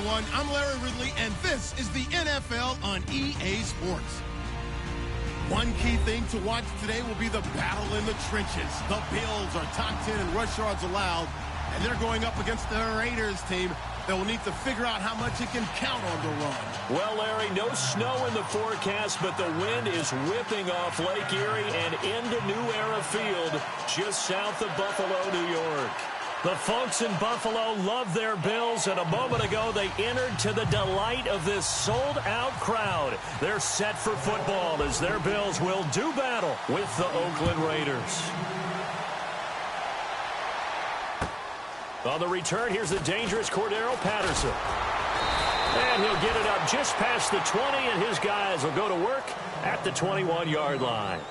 everyone. I'm Larry Ridley, and this is the NFL on EA Sports. One key thing to watch today will be the battle in the trenches. The Bills are top 10 in rush yards allowed, and they're going up against the Raiders team that will need to figure out how much it can count on the run. Well, Larry, no snow in the forecast, but the wind is whipping off Lake Erie and into New Era Field, just south of Buffalo, New York. The folks in Buffalo love their Bills, and a moment ago they entered to the delight of this sold-out crowd. They're set for football as their Bills will do battle with the Oakland Raiders. On the return, here's the dangerous Cordero Patterson. And he'll get it up just past the 20, and his guys will go to work at the 21-yard line.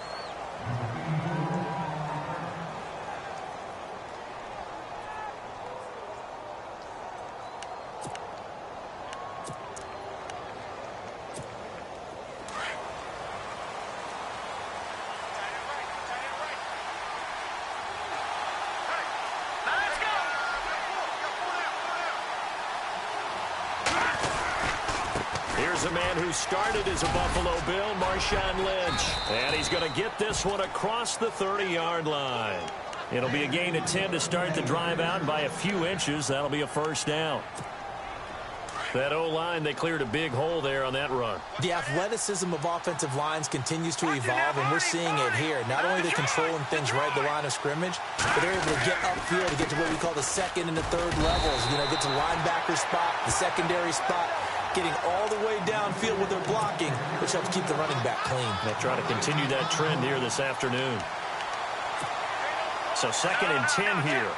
Here's a man who started as a Buffalo Bill, Marshawn Lynch. And he's going to get this one across the 30-yard line. It'll be a gain of 10 to start the drive out, and by a few inches, that'll be a first down. That O-line, they cleared a big hole there on that run. The athleticism of offensive lines continues to evolve, and we're seeing it here. Not only they're controlling things right at the line of scrimmage, but they're able to get upfield to get to what we call the second and the third levels. You know, get to the linebacker spot, the secondary spot, getting all the way downfield with their blocking, which helps keep the running back clean. They'll try to continue that trend here this afternoon. So 2nd and 10 here.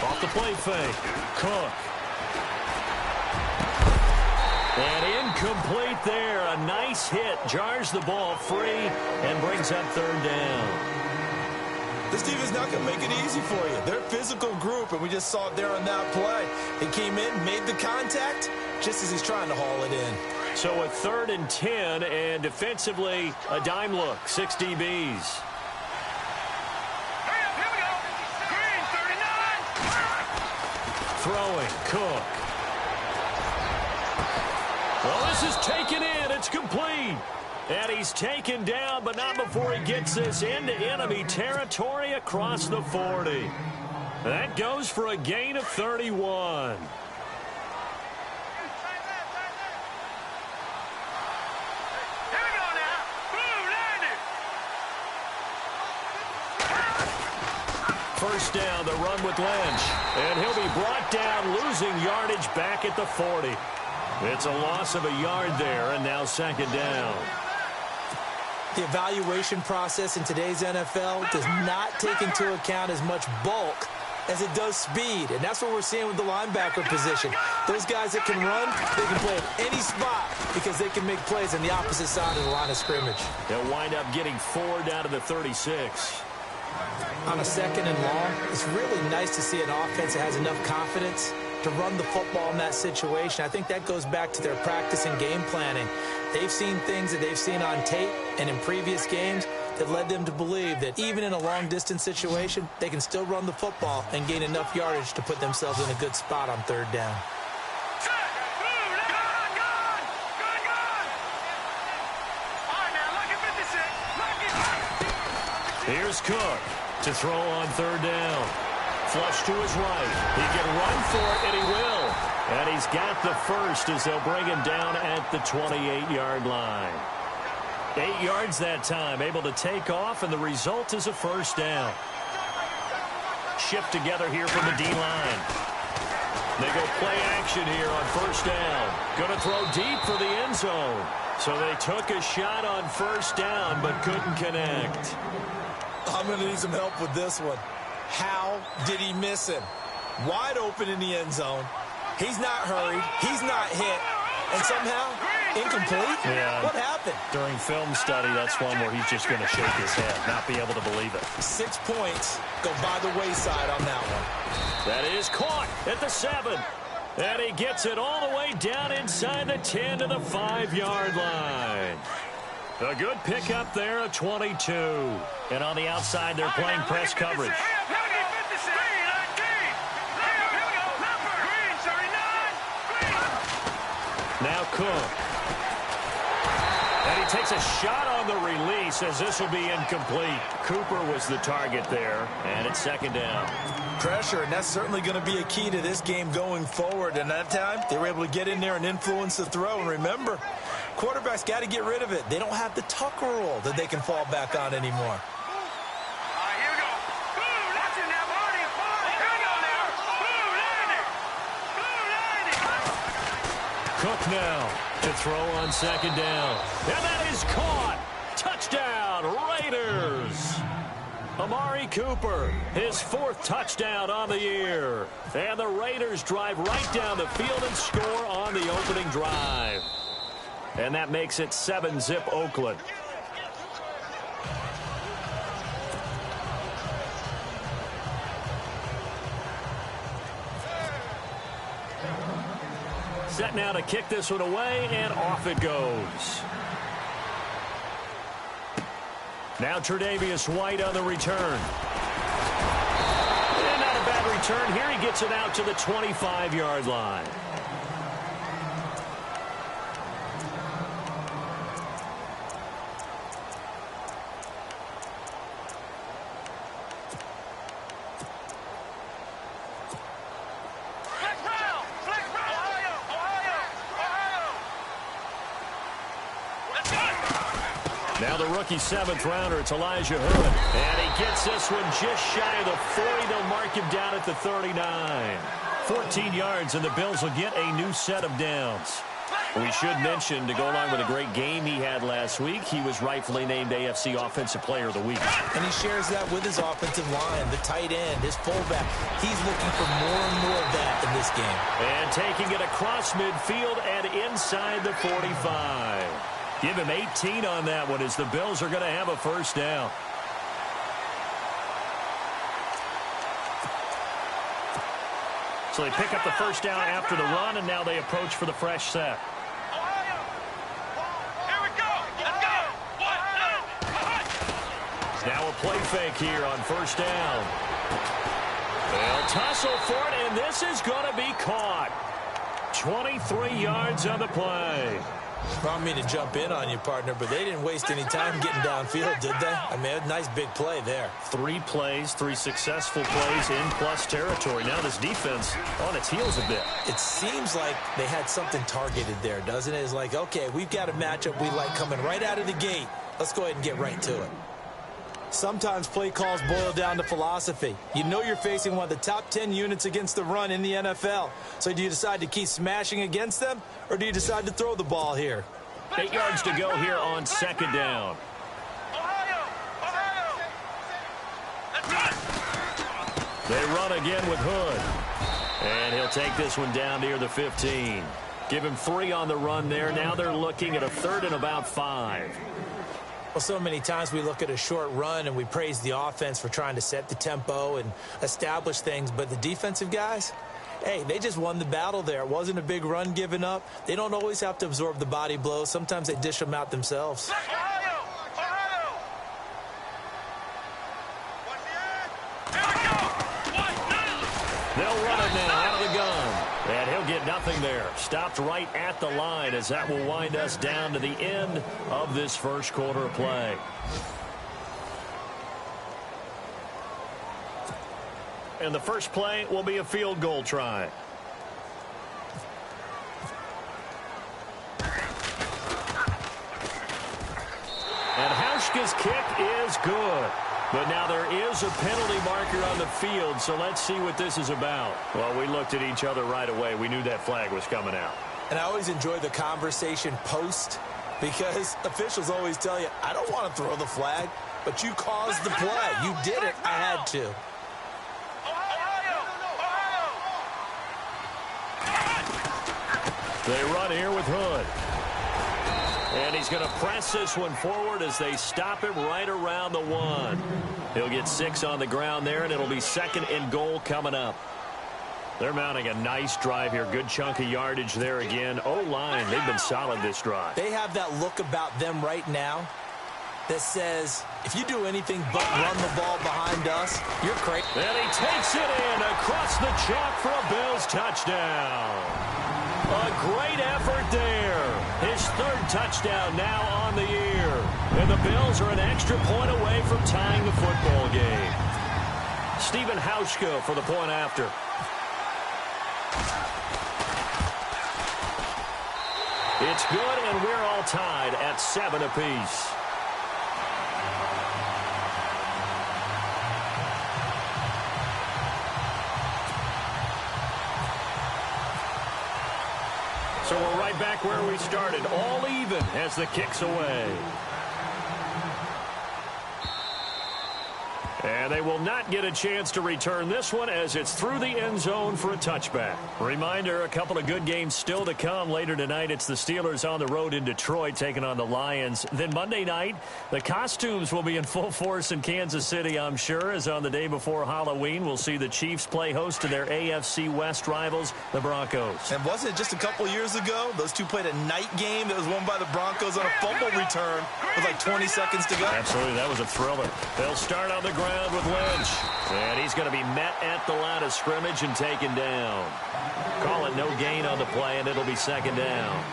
Off the play fake. Cook. And incomplete there. A nice hit. Jars the ball free and brings up 3rd down. This team is not going to make it easy for you. They're a physical group, and we just saw it there on that play. He came in, made the contact, just as he's trying to haul it in. So a 3rd and 10, and defensively, a dime look. 6 DBs. Here we go. Green, 39. Throwing, Cook. Well, this is taken in. It's complete. And he's taken down, but not before he gets this into enemy territory across the 40. That goes for a gain of 31. First down, the run with Lynch. And he'll be brought down, losing yardage back at the 40. It's a loss of a yard there, and now 2nd down. The evaluation process in today's NFL does not take into account as much bulk as it does speed, and that's what we're seeing with the linebacker position. Those guys that can run, they can play at any spot because they can make plays on the opposite side of the line of scrimmage. They'll wind up getting 4 down to the 36. On a 2nd and long, it's really nice to see an offense that has enough confidence to run the football in that situation. I think that goes back to their practice and game planning. They've seen things that they've seen on tape and in previous games that led them to believe that even in a long-distance situation, they can still run the football and gain enough yardage to put themselves in a good spot on 3rd down. Here's Cook to throw on 3rd down. Flush to his right. He can run for it, and he will. And he's got the first as they'll bring him down at the 28-yard line. 8 yards that time, able to take off, and the result is a first down. Shift together here from the D-line. They go play action here on 1st down. Going to throw deep for the end zone. So they took a shot on 1st down, but couldn't connect. I'm going to need some help with this one. How did he miss him? Wide open in the end zone. He's not hurried. He's not hit. And somehow, incomplete? Yeah. What happened? During film study, that's one where he's just going to shake his head, not be able to believe it. 6 points go by the wayside on that one. That is caught at the 7. And he gets it all the way down inside the 10 to the 5-yard line. A good pickup there of 22. And on the outside, they're playing press coverage. Now Cook. And he takes a shot on the release as this will be incomplete. Cooper was the target there, and it's second down. Pressure, and that's certainly going to be a key to this game going forward. And that time, they were able to get in there and influence the throw. And remember, quarterbacks got to get rid of it. They don't have the Tucker rule that they can fall back on anymore. Cook now to throw on second down. And that is caught. Touchdown, Raiders. Amari Cooper, his 4th touchdown on the year. And the Raiders drive right down the field and score on the opening drive. And that makes it 7-zip Oakland. Set now to kick this one away, and off it goes. Now Tre'Davious White on the return. And not a bad return here. He gets it out to the 25-yard line. Now the rookie 7th rounder, it's Elijah Hood. And he gets this one just shy of the 40. They'll mark him down at the 39. 14 yards, and the Bills will get a new set of downs. We should mention, to go along with a great game he had last week, he was rightfully named AFC Offensive Player of the Week. And he shares that with his offensive line, the tight end, his fullback. He's looking for more and more of that in this game. And taking it across midfield and inside the 45. Give him 18 on that one as the Bills are going to have a first down. So they pick up the first down after the run, and now they approach for the fresh set. Here we go. Let's go. Now a play fake here on first down. They'll tussle for it, and this is going to be caught. 23 yards on the play. I don't mean to jump in on you, partner, but they didn't waste any time getting downfield, did they? I mean, a nice big play there. 3 plays, 3 successful plays in plus territory. Now this defense on its heels a bit. It seems like they had something targeted there, doesn't it? It's like, okay, we've got a matchup we like coming right out of the gate. Let's go ahead and get right to it. Sometimes play calls boil down to philosophy. You know you're facing one of the top 10 units against the run in the NFL. So do you decide to keep smashing against them, or do you decide to throw the ball here? 8 yards to go here on second down. They run again with Hood. And he'll take this one down near the 15. Give him 3 on the run there. Now they're looking at a 3rd and about 5. Well, so many times we look at a short run and we praise the offense for trying to set the tempo and establish things, but the defensive guys, hey, they just won the battle there. It wasn't a big run given up. They don't always have to absorb the body blows. Sometimes they dish them out themselves. They'll run it now out of the gun. And he'll get nothing there. Stopped right at the line as that will wind us down to the end of this first quarter of play. And the first play will be a field goal try. And Hauschka's kick is good. But now there is a penalty marker on the field, so let's see what this is about. Well, we looked at each other right away. We knew that flag was coming out. And I always enjoy the conversation post, because officials always tell you, I don't want to throw the flag, but you caused the play. You did it. I had to. They run here with Hood. And he's going to press this one forward as they stop him right around the 1. He'll get 6 on the ground there, and it'll be 2nd and goal coming up. They're mounting a nice drive here. Good chunk of yardage there again. O-line, they've been solid this drive. They have that look about them right now that says, if you do anything but run the ball behind us, you're crazy. And he takes it in across the chalk for a Bills touchdown. A great effort there. His third touchdown now on the year. And the Bills are an extra point away from tying the football game. Stephen Hauschka for the point after. It's good, and we're all tied at 7 apiece. So we're right back where we started, all even as the kick's away. And they will not get a chance to return this one as it's through the end zone for a touchback. Reminder, a couple of good games still to come. Later tonight, it's the Steelers on the road in Detroit taking on the Lions. Then Monday night, the costumes will be in full force in Kansas City, I'm sure, as on the day before Halloween, we'll see the Chiefs play host to their AFC West rivals, the Broncos. And wasn't it just a couple years ago, those two played a night game that was won by the Broncos on a fumble return with like 20 seconds to go? Absolutely, that was a thriller. They'll start on the ground with Lynch. And he's going to be met at the line of scrimmage and taken down. Call it no gain on the play, and it'll be second down.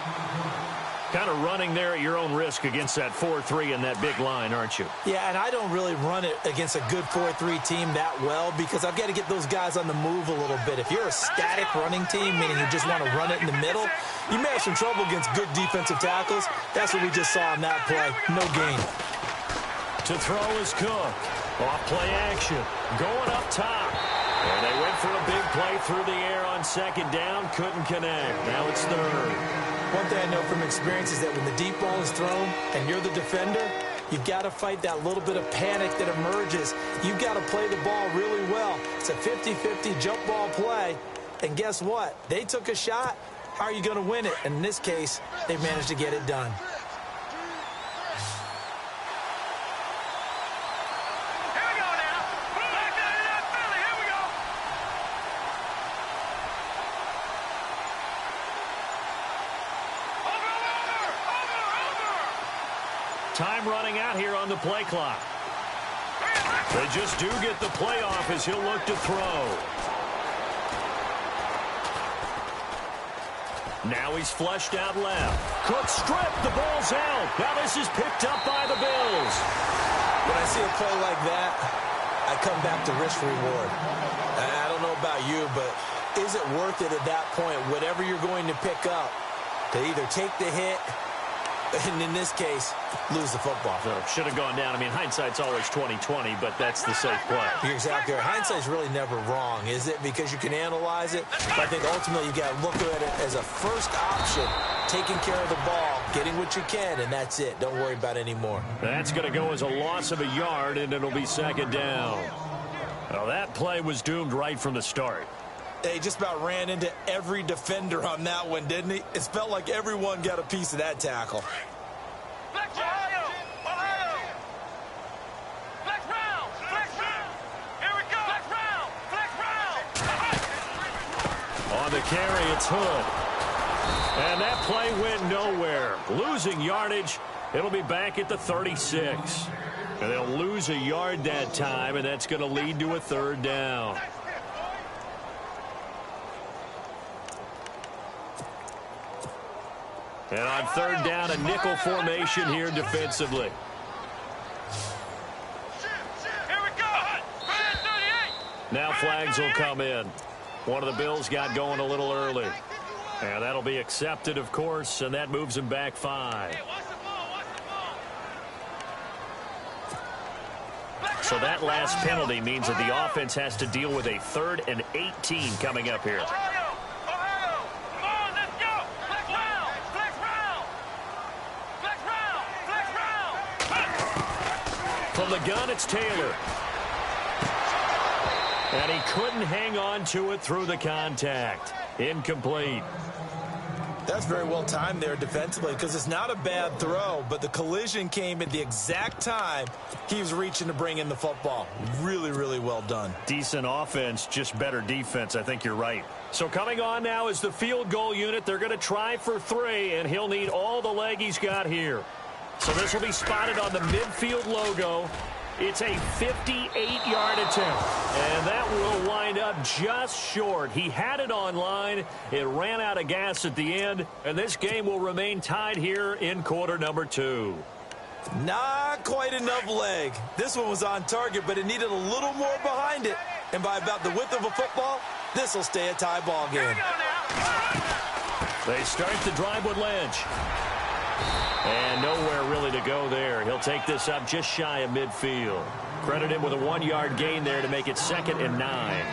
Kind of running there at your own risk against that 4-3 and that big line, aren't you? Yeah, and I don't really run it against a good 4-3 team that well because I've got to get those guys on the move a little bit. If you're a static running team, meaning you just want to run it in the middle, you may have some trouble against good defensive tackles. That's what we just saw on that play. No gain. To throw is Cook. Off play action. Going up top. And they went for a big play through the air on second down. Couldn't connect. Now it's third. One thing I know from experience is that when the deep ball is thrown and you're the defender, you've got to fight that little bit of panic that emerges. You've got to play the ball really well. It's a 50-50 jump ball play. And guess what? They took a shot. How are you going to win it? And in this case, they managed to get it done. Time running out here on the play clock. They just do get the play off as he'll look to throw. Now he's flushed out left. Cook stripped. The ball's out. Now this is picked up by the Bills. When I see a play like that, I come back to risk reward. I don't know about you, but is it worth it at that point, whatever you're going to pick up, to either take the hit, and in this case, lose the football? So should have gone down. I mean, hindsight's always 20/20, but that's the safe play. You're exactly right. Hindsight's really never wrong, is it? Because you can analyze it. But I think ultimately you got to look at it as a first option, taking care of the ball, getting what you can, and that's it. Don't worry about it anymore. That's going to go as a loss of a yard, and it'll be second down. Well, that play was doomed right from the start. He just about ran into every defender on that one, didn't he? It felt like everyone got a piece of that tackle. Ohio! Ohio! Flex round! Flex round! Here we go! Flex round! Flex round! On the carry, it's Hood. And that play went nowhere. Losing yardage. It'll be back at the 36. And they'll lose a yard that time, and that's going to lead to a third down. And on third down, a nickel formation here defensively. Here we go! 38! Now flags will come in. One of the Bills got going a little early. And that'll be accepted, of course, and that moves him back 5. Hey, watch the ball! Watch the ball! So that last penalty means that the offense has to deal with a 3rd and 18 coming up here. Ohio! Ohio! Come on, let's go! Flex round! Flex round! Flex round! Flex round! From the gun, it's Taylor. And he couldn't hang on to it through the contact. Incomplete. That's very well timed there defensively because it's not a bad throw, but the collision came at the exact time he was reaching to bring in the football. Really, really well done. Decent offense, just better defense. I think you're right. So coming on now is the field goal unit. They're going to try for 3, and he'll need all the leg he's got here. So this will be spotted on the midfield logo. It's a 58-yard attempt, and that will wind up just short. He had it online. It ran out of gas at the end, and this game will remain tied here in quarter number 2. Not quite enough leg. This one was on target, but it needed a little more behind it. And by about the width of a football, this will stay a tie ball game. They start the drive with Lynch. And nowhere really to go there. He'll take this up just shy of midfield. Credit him with a 1-yard gain there to make it 2nd and 9.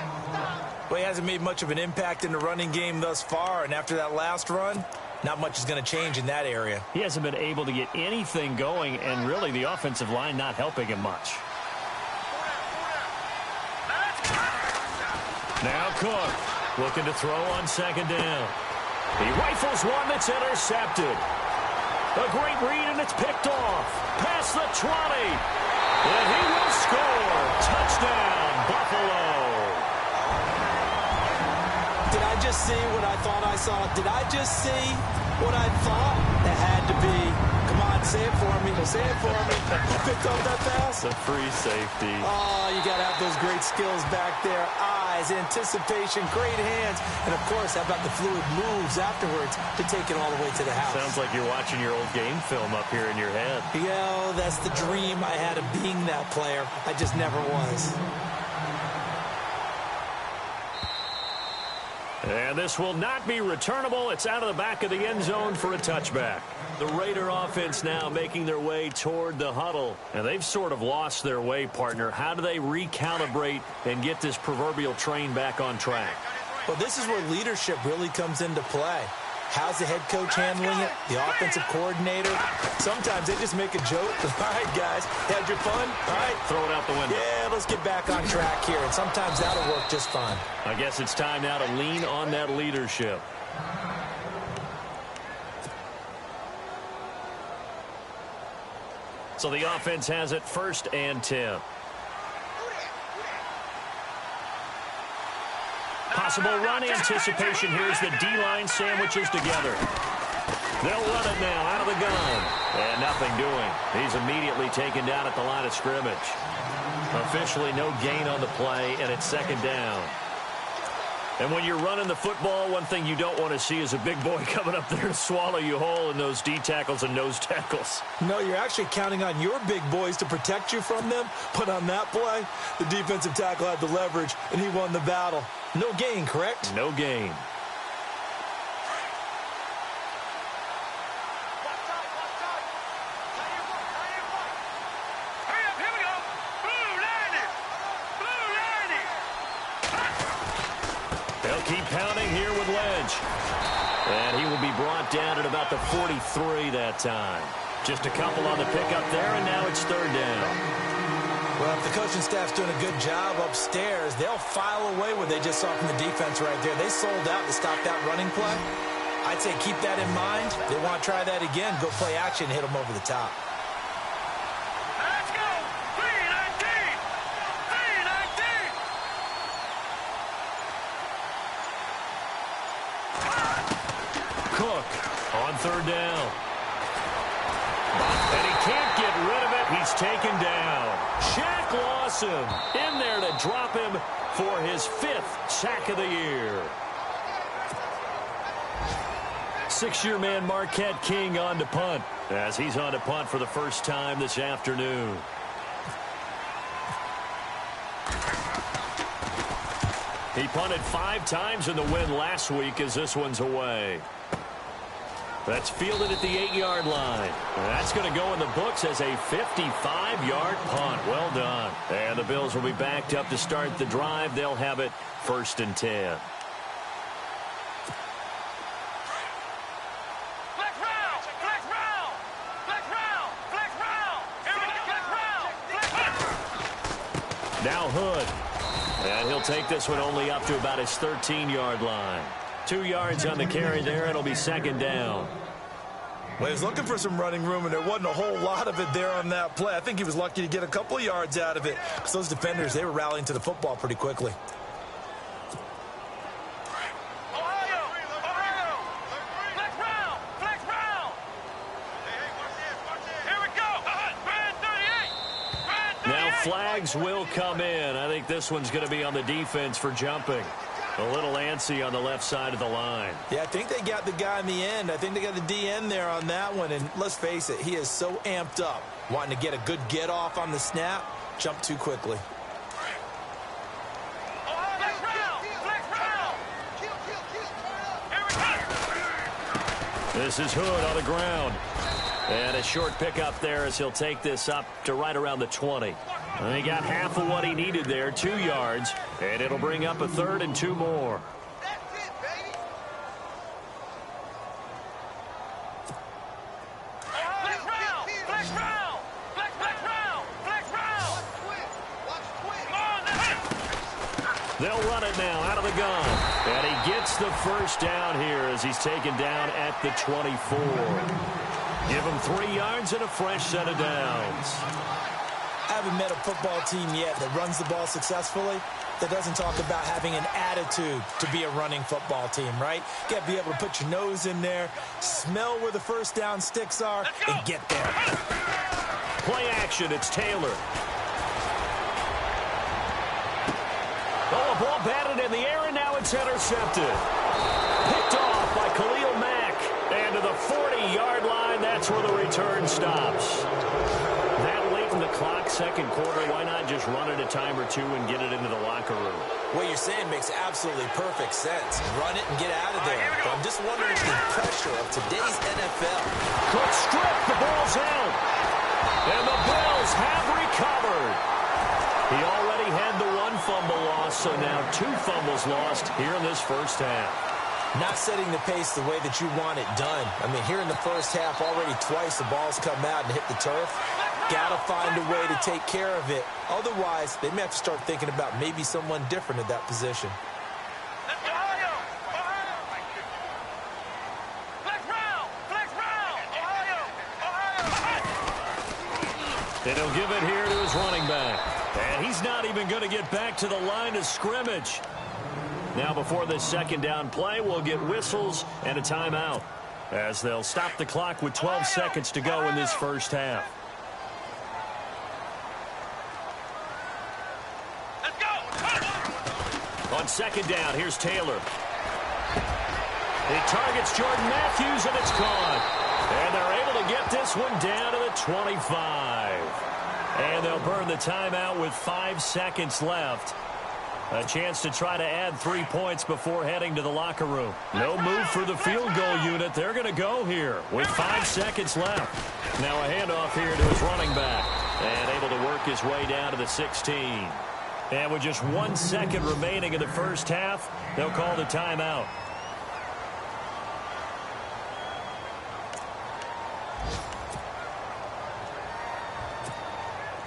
Well, he hasn't made much of an impact in the running game thus far, and after that last run, not much is going to change in that area. He hasn't been able to get anything going, and really the offensive line not helping him much. Now Cook looking to throw on 2nd down. He rifles one that's intercepted. A great read, and it's picked off. Past the 20. And he will score. Touchdown, Buffalo. Did I just see what I thought I saw? Did I just see what I thought? It had to be. Come on, say it for me. Say it for me. You picked up that pass? The free safety. Oh, you got to have those great skills back there. Eyes, anticipation, great hands. And, of course, how about the fluid moves afterwards to take it all the way to the house? Sounds like you're watching your old game film up here in your head. Yo, that's the dream I had of being that player. I just never was. And this will not be returnable. It's out of the back of the end zone for a touchback. The Raider offense now making their way toward the huddle. And they've sort of lost their way, partner. How do they recalibrate and get this proverbial train back on track? Well, this is where leadership really comes into play. How's the head coach handling it? The offensive coordinator? Sometimes they just make a joke. All right, guys, had your fun? All right. Throw it out the window. Yeah, let's get back on track here. And sometimes that'll work just fine. I guess it's time now to lean on that leadership. So the offense has it 1st and 10. Possible run anticipation. Here's the D-line sandwiches together. They'll run it now out of the gun. And nothing doing. He's immediately taken down at the line of scrimmage. Officially no gain on the play, and it's 2nd down. And when you're running the football, one thing you don't want to see is a big boy coming up there to swallow you whole in those D tackles and nose tackles. No, you're actually counting on your big boys to protect you from them. But on that play, the defensive tackle had the leverage, and he won the battle. No gain, correct? No gain. Keep pounding here with Lynch. And he will be brought down at about the 43 that time. Just a couple on the pickup there, and now it's 3rd down. Well, if the coaching staff's doing a good job upstairs, they'll file away what they just saw from the defense right there. They sold out to stop that running play. I'd say keep that in mind. They want to try that again. Go play action, hit them over the top. Let's go! 319! 319! Cook on 3rd down. And he can't get rid of it. He's taken down. Shaq Lawson in there to drop him for his 5th sack of the year. 6-year man Marquette King on to punt, as he's on to punt for the first time this afternoon. He punted 5 times in the win last week as this one's away. That's fielded at the 8-yard line. That's going to go in the books as a 55-yard punt. Well done. And the Bills will be backed up to start the drive. They'll have it 1st and 10. Flex round! Flex round! Flex round! Flex round! Here we go! Flex round! Flex round! Now Hood. And he'll take this one only up to about his 13-yard line. 2 yards on the carry there. It'll be second down. Well, he was looking for some running room, and there wasn't a whole lot of it there on that play. I think he was lucky to get a couple of yards out of it, because those defenders, they were rallying to the football pretty quickly. Now flags will come in. I think this one's going to be on the defense for jumping. A little antsy on the left side of the line. Yeah, I think they got the guy in the end. I think they got the DN there on that one. And let's face it, he is so amped up, wanting to get a good get off on the snap, jump too quickly. This is Hood on the ground. And a short pickup there as he'll take this up to right around the 20. And he got half of what he needed there, 2 yards. And it'll bring up a 3rd and 2 more. They'll run it now out of the gun. And he gets the first down here as he's taken down at the 24. Give him 3 yards and a fresh set of downs. I haven't met a football team yet that runs the ball successfully that doesn't talk about having an attitude to be a running football team, right? You got to be able to put your nose in there, smell where the first down sticks are, and get there. Play action, it's Taylor. Oh, a ball batted in the air, and now it's intercepted. Picked off by Khalil Mack. And to the 40-yard line, that's where the return stops. That late in the clock, second quarter, why not just run it a time or two and get it into the locker room? What you're saying makes absolutely perfect sense. Run it and get out of there. But I'm just wondering if the pressure of today's NFL. Quick strip, the ball's out. And the Bills have recovered. He already had the 1 fumble loss, so now 2 fumbles lost here in this first half. Not setting the pace the way that you want it done. I mean, here in the first half, already twice the ball's come out and hit the turf. Got to find a way to take care of it. Otherwise, they may have to start thinking about maybe someone different at that position. And he'll give it here to his running back. And he's not even going to get back to the line of scrimmage. Now before this second down play, we'll get whistles and a timeout as they'll stop the clock with 12 seconds to go in this first half. Let's go. On second down, here's Taylor. He targets Jordan Matthews, and it's caught. And they're able to get this one down to the 25. And they'll burn the timeout with 5 seconds left. A chance to try to add 3 points before heading to the locker room. No move for the field goal unit. They're going to go here with 5 seconds left. Now a handoff here to his running back. And able to work his way down to the 16. And with just 1 second remaining in the first half, they'll call the timeout.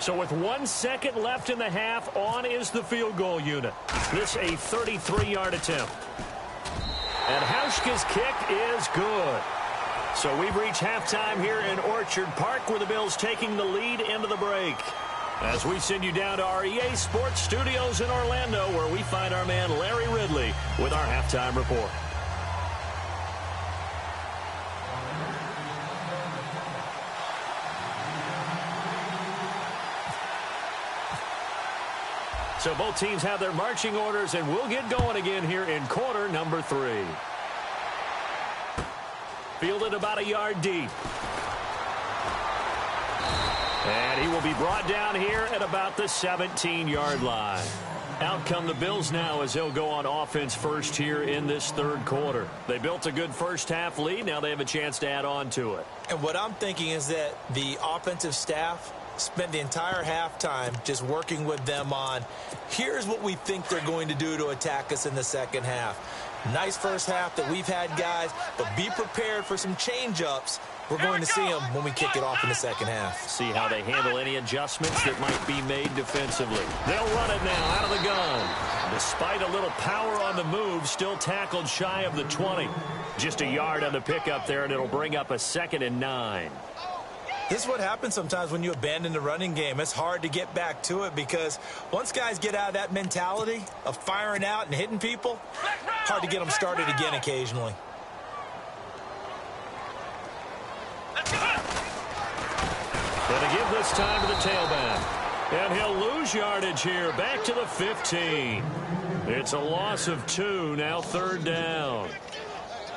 So with 1 second left in the half, on is the field goal unit. This a 33-yard attempt. And Hauschka's kick is good. So we've reached halftime here in Orchard Park, where the Bills taking the lead into the break. As we send you down to our EA Sports Studios in Orlando, where we find our man Larry Ridley with our halftime report. So both teams have their marching orders, and we'll get going again here in quarter number 3. Fielded about a yard deep. And he will be brought down here at about the 17-yard line. Out come the Bills now as they'll go on offense first here in this third quarter. They built a good first half lead. Now they have a chance to add on to it. And what I'm thinking is that the offensive staff spend the entire halftime just working with them on, here's what we think they're going to do to attack us in the second half. Nice first half that we've had, guys, but be prepared for some change-ups We're going to see them when we kick it off in the second half. See how they handle any adjustments that might be made defensively. They'll run it now out of the gun. Despite a little power on the move, still tackled shy of the 20. Just a yard on the pickup there, and it'll bring up a 2nd and 9. This is what happens sometimes when you abandon the running game. It's hard to get back to it because once guys get out of that mentality of firing out and hitting people, hard to get them started again occasionally. Gonna give this time to the tailback. And he'll lose yardage here. Back to the 15. It's a loss of 2. Now 3rd down.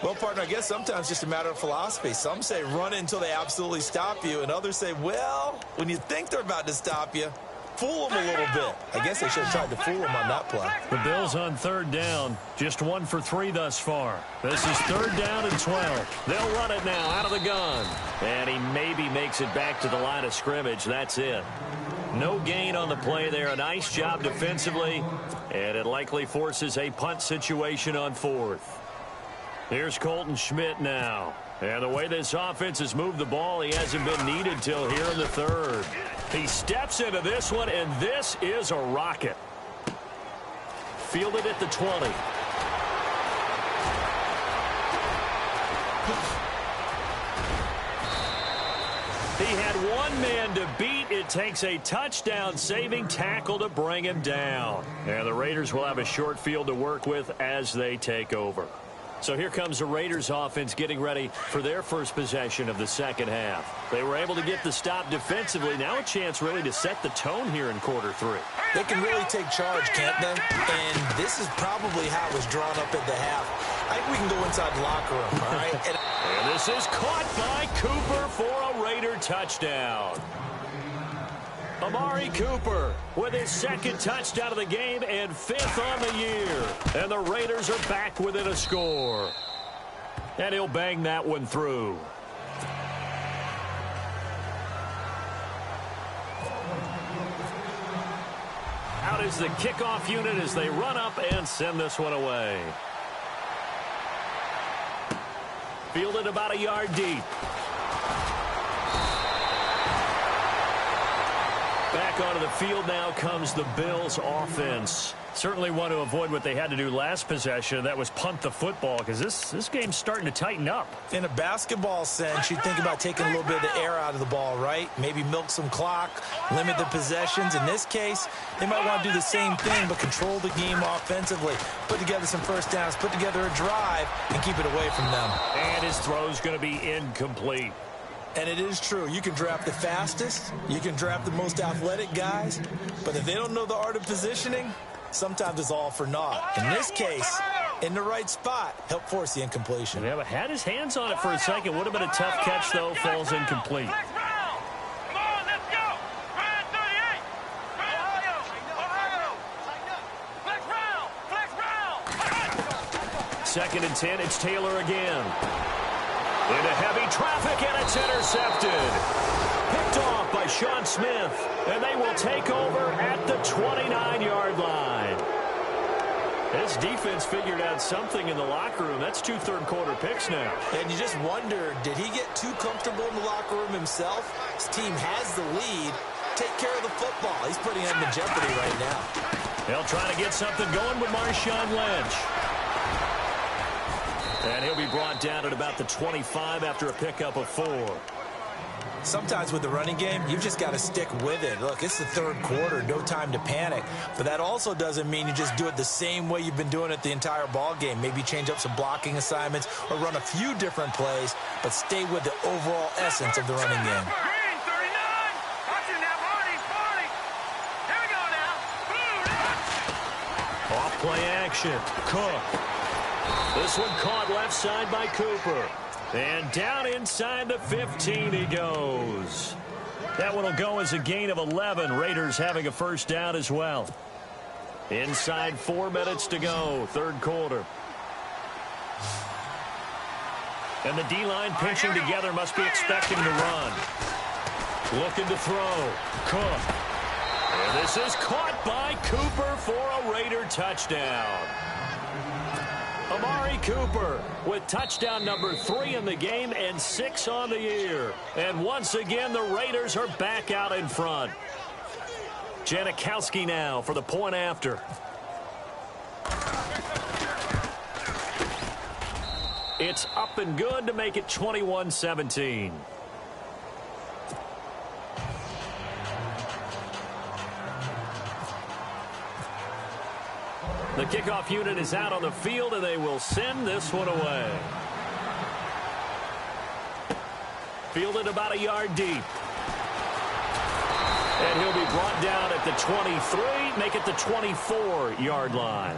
Well, partner, I guess sometimes it's just a matter of philosophy. Some say run it until they absolutely stop you, and others say, well, when you think they're about to stop you, fool them a little bit. I guess they should have tried to fool them on that play. The Bills on 3rd down. Just 1 for 3 thus far. This is 3rd down and 12. They'll run it now out of the gun. And he maybe makes it back to the line of scrimmage. That's it. No gain on the play there. A nice job defensively. And it likely forces a punt situation on 4th. Here's Colton Schmidt now. And the way this offense has moved the ball, he hasn't been needed till here in the 3rd. He steps into this one, and this is a rocket. Fielded at the 20. He had one man to beat. It takes a touchdown-saving tackle to bring him down. And the Raiders will have a short field to work with as they take over. So here comes the Raiders offense getting ready for their first possession of the second half. They were able to get the stop defensively. Now a chance really to set the tone here in quarter 3. They can really take charge, can't they? And this is probably how it was drawn up at the half. I think we can go inside the locker room, all right? And this is caught by Cooper for a Raider touchdown. Amari Cooper with his 2nd touchdown of the game and 5th on the year. And the Raiders are back within a score. And he'll bang that one through. Out is the kickoff unit as they run up and send this one away. Fielded about a yard deep. Back onto the field now comes the Bills offense. Certainly want to avoid what they had to do last possession. That was punt the football because this game's starting to tighten up. In a basketball sense, you think about taking a little bit of the air out of the ball, right? Maybe milk some clock, limit the possessions. In this case, they might want to do the same thing but control the game offensively. Put together some first downs, put together a drive, and keep it away from them. And his throw's going to be incomplete. And it is true. You can draft the fastest. You can draft the most athletic guys. But if they don't know the art of positioning, sometimes it's all for naught. In this case, in the right spot, help force the incompletion. Yeah, but had his hands on it for a second. Would have been a tough catch, though. Falls incomplete. Second and 10, it's Taylor again. Into heavy traffic, and it's intercepted. Picked off by Sean Smith, and they will take over at the 29-yard line. This defense figured out something in the locker room. That's 2 third-quarter picks now. And you just wonder, did he get too comfortable in the locker room himself? His team has the lead. Take care of the football. He's putting them in jeopardy right now. They'll try to get something going with Marshawn Lynch. And he'll be brought down at about the 25 after a pickup of 4. Sometimes with the running game, you've just got to stick with it. Look, it's the 3rd quarter, no time to panic. But that also doesn't mean you just do it the same way you've been doing it the entire ball game. Maybe change up some blocking assignments or run a few different plays, but stay with the overall essence of the running game. Off play action. Cook. This one caught left side by Cooper. And down inside the 15 he goes. That one will go as a gain of 11. Raiders having a first down as well. Inside 4 minutes to go, 3rd quarter. And the D-line pinching together, must be expecting to run. Looking to throw. Cook. And this is caught by Cooper for a Raider touchdown. Amari Cooper with touchdown number 3 in the game and 6 on the year. And once again, the Raiders are back out in front. Janikowski now for the point after. It's up and good to make it 21-17. The kickoff unit is out on the field, and they will send this one away. Fielded about a yard deep. And he'll be brought down at the 23, make it the 24-yard line.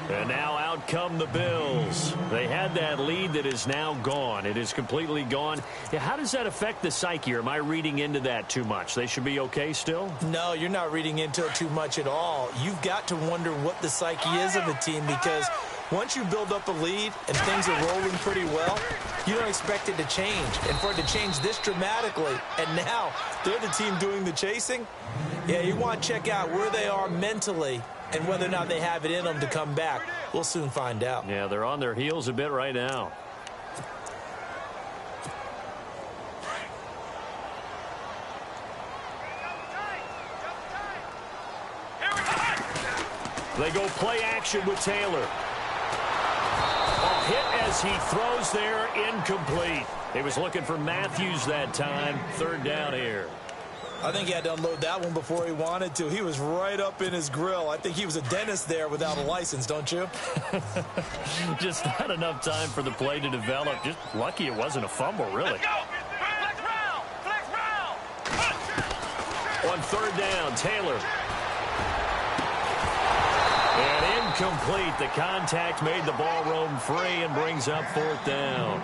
And now out come the Bills. They had that lead that is now gone. It is completely gone. How does that affect the psyche? Or am I reading into that too much? They should be okay still? No, you're not reading into it too much at all. You've got to wonder what the psyche is of a team, because once you build up a lead and things are rolling pretty well, you don't expect it to change. And for it to change this dramatically, and now they're the team doing the chasing, yeah, you want to check out where they are mentally and whether or not they have it in them to come back. We'll soon find out. Yeah, they're on their heels a bit right now. They go play action with Taylor. A hit as he throws there, incomplete. He was looking for Matthews that time. Third down here. I think he had to unload that one before he wanted to. He was right up in his grill. I think he was a dentist there without a license, don't you? Just not enough time for the play to develop. Just lucky it wasn't a fumble, really. Let's go. Flex round. Flex round. On third down, Taylor. And incomplete. The contact made the ball roam free and brings up fourth down.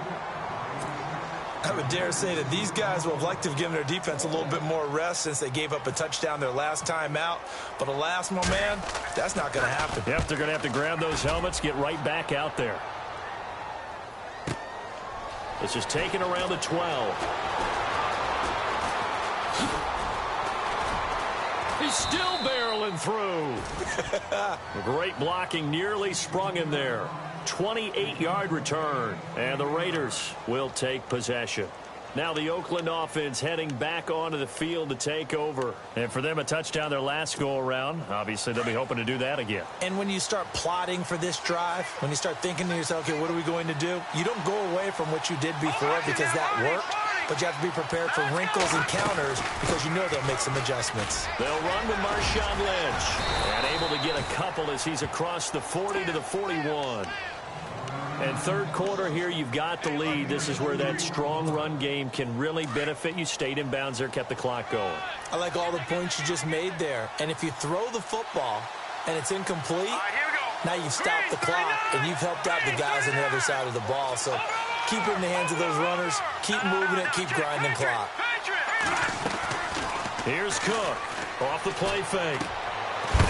I would dare say that these guys would have liked to have given their defense a little bit more rest since they gave up a touchdown their last time out. But alas, my man, that's not going to happen. Yep, they're going to have to grab those helmets, get right back out there. This is taken around the 12. He's still barreling through. Great blocking, nearly sprung him there. 28-yard return, and the Raiders will take possession. Now the Oakland offense heading back onto the field to take over. And for them, a touchdown their last go-around. Obviously, they'll be hoping to do that again. And when you start plotting for this drive, when you start thinking to yourself, okay, what are we going to do? You don't go away from what you did before because that worked, but you have to be prepared for wrinkles and counters because you know they'll make some adjustments. They'll run with Marshawn Lynch, and able to get a couple as he's across the 40 to the 41. And third quarter here, you've got the lead. This is where that strong run game can really benefit you. Stayed in bounds there, kept the clock going. I like all the points you just made there. And if you throw the football and it's incomplete, now you've stopped the clock and you've helped out the guys on the other side of the ball. So keep it in the hands of those runners. Keep moving it. Keep grinding clock. Here's Cook off the play fake.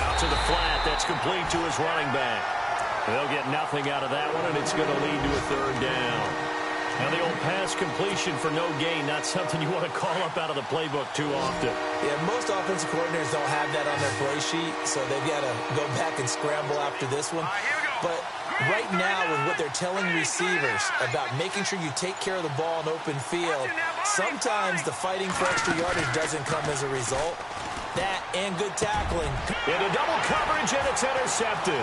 Out to the flat. That's complete to his running back. They'll get nothing out of that one, and it's going to lead to a third down. Now, the old pass completion for no gain, not something you want to call up out of the playbook too often. Yeah, most offensive coordinators don't have that on their play sheet, so they've got to go back and scramble after this one. But right now, with what they're telling receivers about making sure you take care of the ball in open field, sometimes the fighting for extra yardage doesn't come as a result. That and good tackling. Into double coverage, and it's intercepted.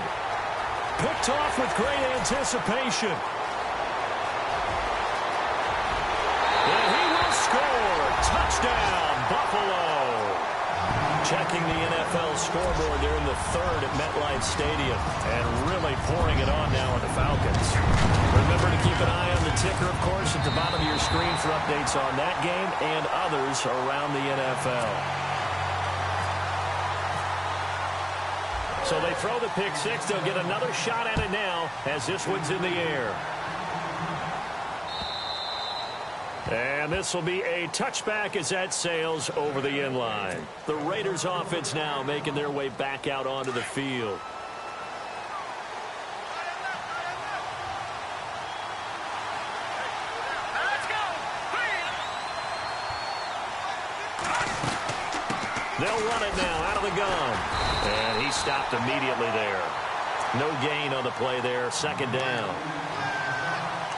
Picked off with great anticipation. And he will score. Touchdown, Buffalo. Checking the NFL scoreboard there in the third at MetLife Stadium. And really pouring it on now with the Falcons. Remember to keep an eye on the ticker, of course, at the bottom of your screen for updates on that game and others around the NFL. So they throw the pick six. They'll get another shot at it now as this one's in the air. And this will be a touchback as that sails over the end line. The Raiders offense now making their way back out onto the field. They'll run it now out of the gun. And he stopped immediately there. No gain on the play there. Second down.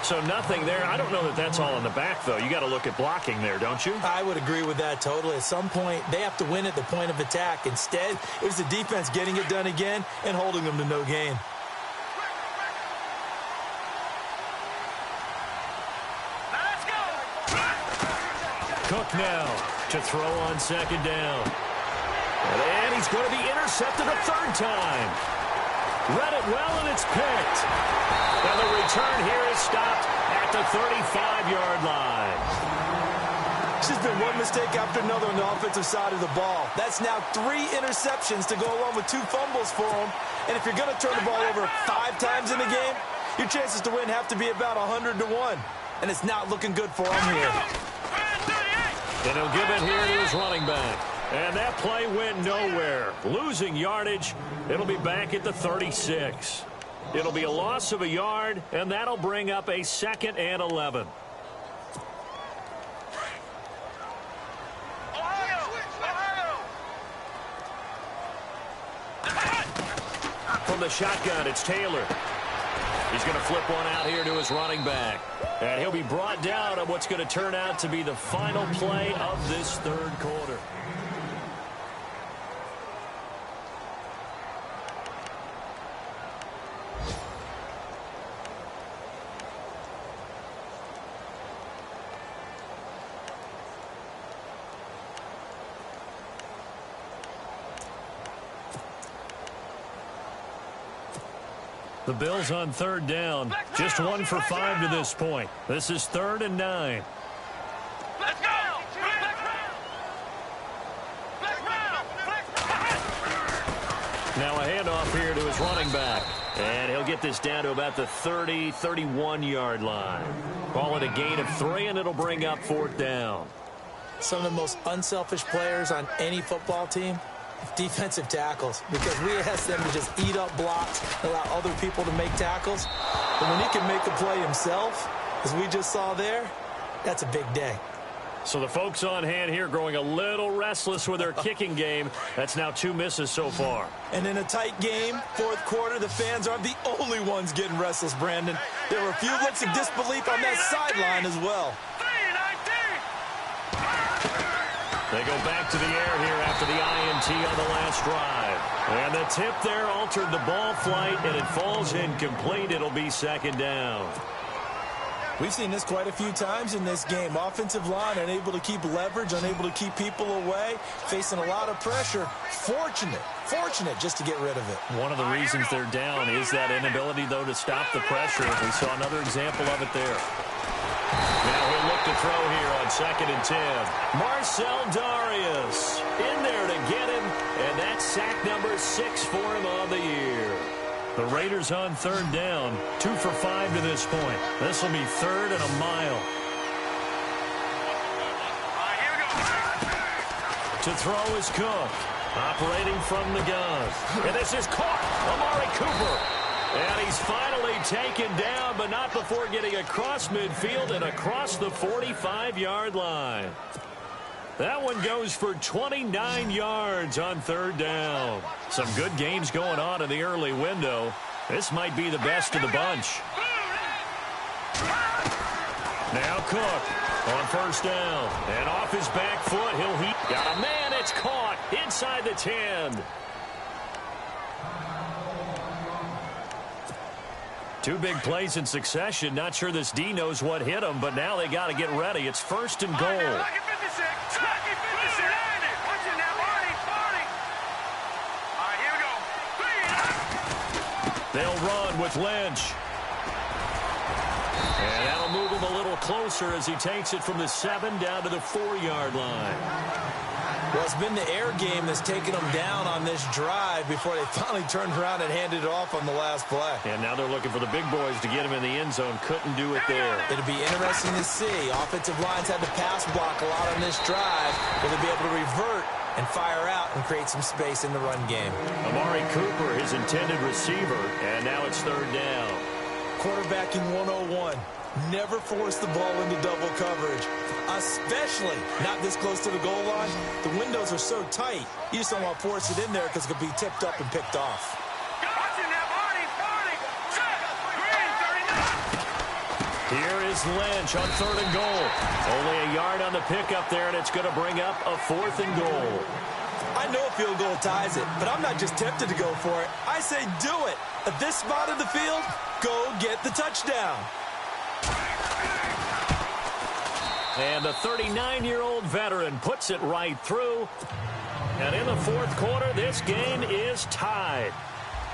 So nothing there. I don't know that that's all in the back, though. You got to look at blocking there, don't you? I would agree with that totally. At some point, they have to win at the point of attack. Instead, it was the defense getting it done again and holding them to no gain. Let's go. Cook now to throw on second down. And he's going to be intercepted a third time. Read it well, and it's picked. And the return here is stopped at the 35-yard line. It's just been one mistake after another on the offensive side of the ball. That's now 3 interceptions to go along with 2 fumbles for him. And if you're going to turn the ball over 5 times in the game, your chances to win have to be about 100 to 1. And it's not looking good for him here. And he'll give it here to his running back. And that play went nowhere. Losing yardage. It'll be back at the 36. It'll be a loss of a yard, and that'll bring up a 2nd and 11. From the shotgun, it's Taylor. He's going to flip one out here to his running back. And he'll be brought down on what's going to turn out to be the final play of this third quarter. The Bills on third down. Just 1 for 5 to this point. This is 3rd and 9. Let's go. Now a handoff here to his running back. And he'll get this down to about the 30, 31-yard line. Call it a gain of 3, and it'll bring up 4th down. Some of the most unselfish players on any football team, defensive tackles, because we ask them to just eat up blocks, allow other people to make tackles. But when he can make a play himself, as we just saw there, that's a big day. So the folks on hand here growing a little restless with their kicking game. That's now 2 misses so far. And in a tight game, 4th quarter, the fans aren't the only ones getting restless, Brandon. There were a few looks of disbelief on that sideline as well. They go back to the air here after the INT on the last drive. And the tip there altered the ball flight, and it falls incomplete. It'll be 2nd down. We've seen this quite a few times in this game. Offensive line unable to keep leverage, unable to keep people away, facing a lot of pressure. Fortunate just to get rid of it. One of the reasons they're down is that inability, though, to stop the pressure. We saw another example of it there. Now he'll look to throw here on 2nd and 10. Marcel Darius in there to get him, and that's sack number 6 for him on the year. The Raiders on third down, 2 for 5 to this point. This will be 3rd and a mile. To throw is Cook, operating from the gun. And this is caught, Amari Cooper. And he's finally taken down, but not before getting across midfield and across the 45-yard line. That one goes for 29 yards on third down. Some good games going on in the early window. This might be the best of the bunch. Now Cook on first down. And off his back foot, got a man, it's caught inside the 10. 2 big plays in succession. Not sure this D knows what hit him, but now they got to get ready. It's 1st and goal. They'll run with Lynch. And that'll move him a little closer as he takes it from the 7 down to the 4-yard line. Well, it's been the air game that's taken them down on this drive before they finally turned around and handed it off on the last play. And now they're looking for the big boys to get him in the end zone. Couldn't do it there. It'll be interesting to see. Offensive lines had to pass block a lot on this drive. Will they be able to revert and fire out and create some space in the run game? Amari Cooper, his intended receiver, and now it's 3rd down. Quarterbacking 101. Never force the ball into double coverage, especially not this close to the goal line. The windows are so tight, you just don't want to force it in there because it could be tipped up and picked off. Watching that body. Here is Lynch on 3rd and goal. Only a yard on the pickup there, and it's going to bring up a 4th and goal. I know a field goal ties it, but I'm not just tempted to go for it. I say do it. At this spot of the field, go get the touchdown. And the 39-year-old veteran puts it right through. And in the 4th quarter, this game is tied.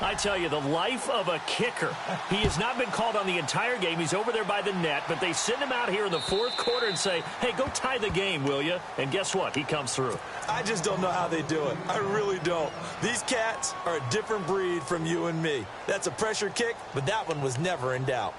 I tell you, the life of a kicker. He has not been called on the entire game. He's over there by the net, but they send him out here in the 4th quarter and say, hey, go tie the game, will you? And guess what? He comes through. I just don't know how they do it. I really don't. These cats are a different breed from you and me. That's a pressure kick, but that one was never in doubt.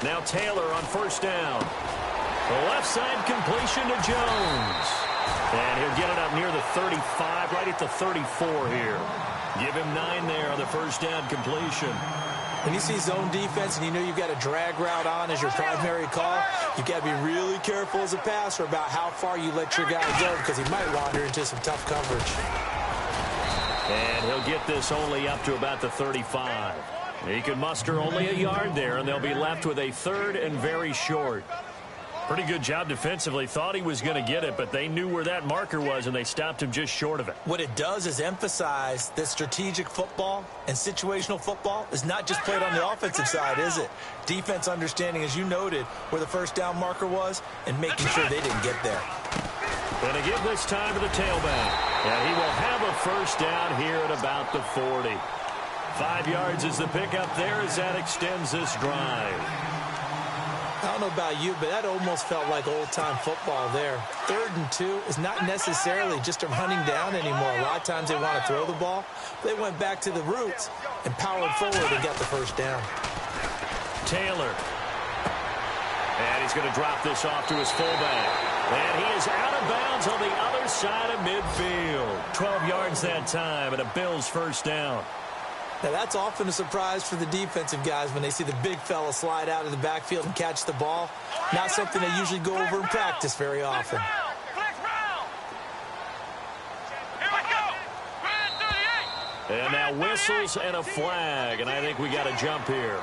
Now Taylor on 1st down. The left side completion to Jones. And he'll get it up near the 35, right at the 34 here. Give him 9 there on the 1st down completion. When you see zone defense and you know you've got a drag route on as your primary call, you've got to be really careful as a passer about how far you let your guy go because he might wander into some tough coverage. And he'll get this only up to about the 35. He can muster only a yard there, and they'll be left with a 3rd and very short. Pretty good job defensively. Thought he was going to get it, but they knew where that marker was, and they stopped him just short of it. What it does is emphasize that strategic football and situational football is not just played on the offensive side, is it? Defense understanding, as you noted, where the 1st down marker was and making sure they didn't get there. And to give this time to the tailback. And he will have a 1st down here at about the 40. 5 yards is the pickup there as that extends this drive. I don't know about you, but that almost felt like old-time football there. 3rd and 2 is not necessarily just a running down anymore. A lot of times they want to throw the ball. They went back to the roots and powered forward and got the 1st down. Taylor. And he's going to drop this off to his fullback. And he is out of bounds on the other side of midfield. 12 yards that time and a Bills 1st down. Now, that's often a surprise for the defensive guys when they see the big fella slide out of the backfield and catch the ball. Not something they usually go over in practice very often. And now whistles and a flag, and I think we got a jump here.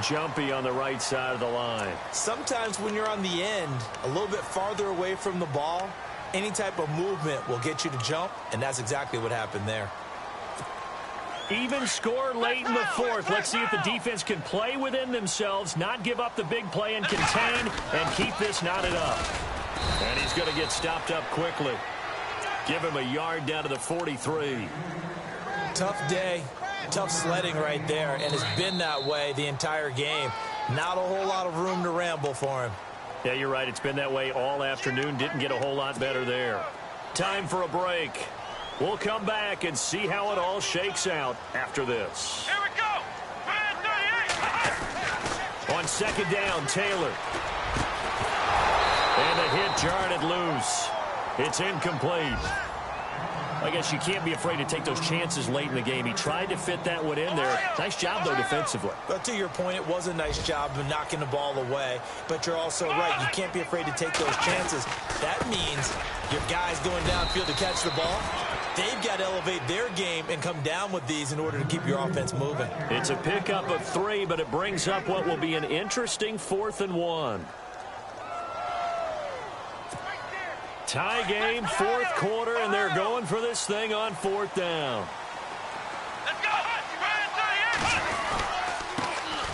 Jumpy on the right side of the line. Sometimes when you're on the end, a little bit farther away from the ball, any type of movement will get you to jump, and that's exactly what happened there. Even score late in the 4th. Let's see if the defense can play within themselves, not give up the big play and contain, and keep this knotted up. And he's going to get stopped up quickly. Give him a yard down to the 43. Tough day, tough sledding right there, and it's been that way the entire game. Not a whole lot of room to ramble for him. Yeah, you're right. It's been that way all afternoon. Didn't get a whole lot better there. Time for a break. We'll come back and see how it all shakes out after this. Here we go. On 2nd down, Taylor. And the hit jarred it loose. It's incomplete. I guess you can't be afraid to take those chances late in the game. He tried to fit that one in there. Nice job, though, defensively. But to your point, it was a nice job of knocking the ball away. But you're also right. You can't be afraid to take those chances. That means your guys going downfield to catch the ball, they've got to elevate their game and come down with these in order to keep your offense moving. It's a pickup of 3, but it brings up what will be an interesting 4th and 1. Tie game, 4th quarter, and they're going for this thing on 4th down. Let's go.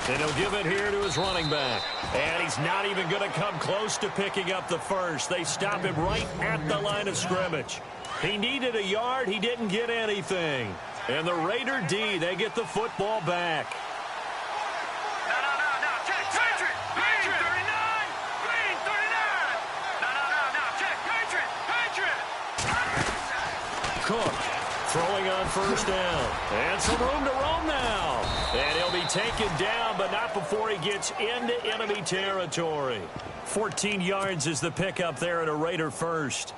And he'll give it here to his running back. And he's not even going to come close to picking up the 1st. They stop him right at the line of scrimmage. He needed a yard. He didn't get anything. And the Raider D, they get the football back. Cook throwing on 1st down. And some room to roam now. And he'll be taken down, but not before he gets into enemy territory. 14 yards is the pickup there at a Raider 1st.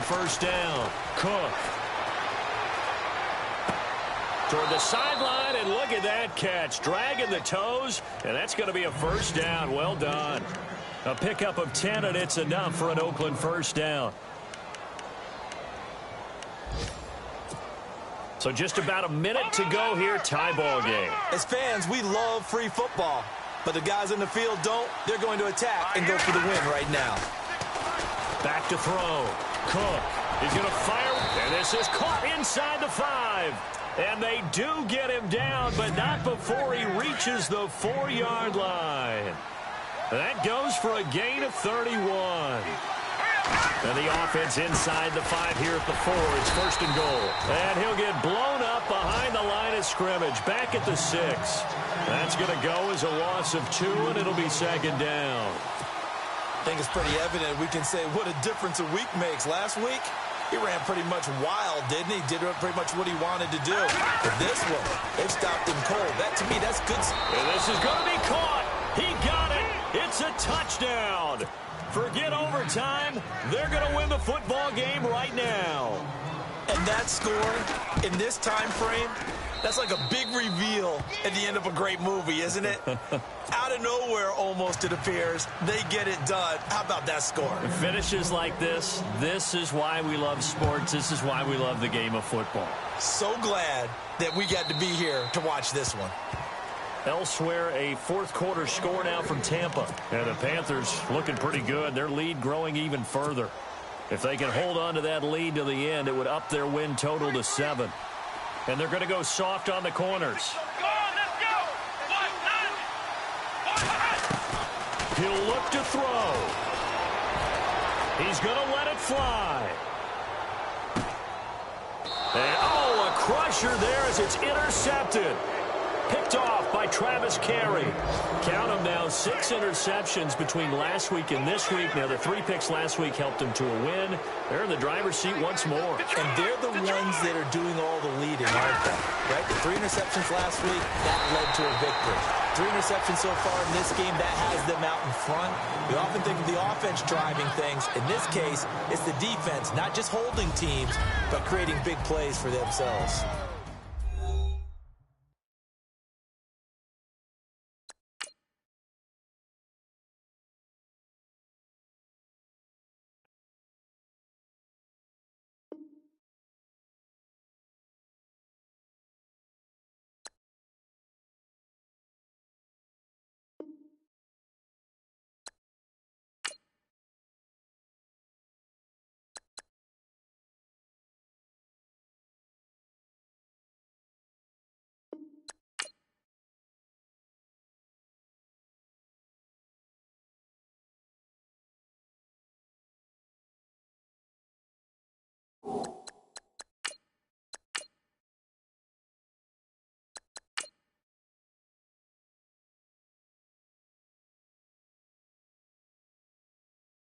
first down. Cook. Toward the sideline, and look at that catch. Dragging the toes, and that's going to be a first down. Well done. A pickup of 10, and it's enough for an Oakland first down. So just about a minute to go here, tie ball game. As fans, we love free football, but the guys in the field don't. They're going to attack and go for the win right now. Back to throw. Cook is going to fire, and this is caught inside the 5. And they do get him down, but not before he reaches the 4-yard line. That goes for a gain of 31. And the offense inside the 5 here at the 4. It's first and goal. And he'll get blown up behind the line of scrimmage. Back at the 6. That's going to go as a loss of 2, and it'll be second down. I think it's pretty evident. We can say what a difference a week makes. Last week, he ran pretty much wild, didn't he? Did pretty much what he wanted to do. But this one, they've stopped him cold. That, to me, that's good. And this is going to be caught. He got it. It's a touchdown. Forget overtime. They're going to win the football game right now. And that score in this time frame, that's like a big reveal at the end of a great movie, isn't it? Out of nowhere, almost, it appears, they get it done. How about that score? Finishes like this is why we love sports. This is why we love the game of football. So glad that we got to be here to watch this one. Elsewhere, a fourth quarter score now from Tampa. And the Panthers looking pretty good. Their lead growing even further. If they can hold on to that lead to the end, it would up their win total to 7. And they're going to go soft on the corners. Come on, let's go. He'll look to throw. He's going to let it fly. And, oh, a crusher there as it's intercepted. Picked off by Travis Carey. Count them now, 6 interceptions between last week and this week. Now, the 3 picks last week helped them to a win. They're in the driver's seat once more. And they're the ones that are doing all the leading, aren't they? Right? The 3 interceptions last week, that led to a victory. 3 interceptions so far in this game, that has them out in front. We often think of the offense driving things. In this case, it's the defense, not just holding teams, but creating big plays for themselves.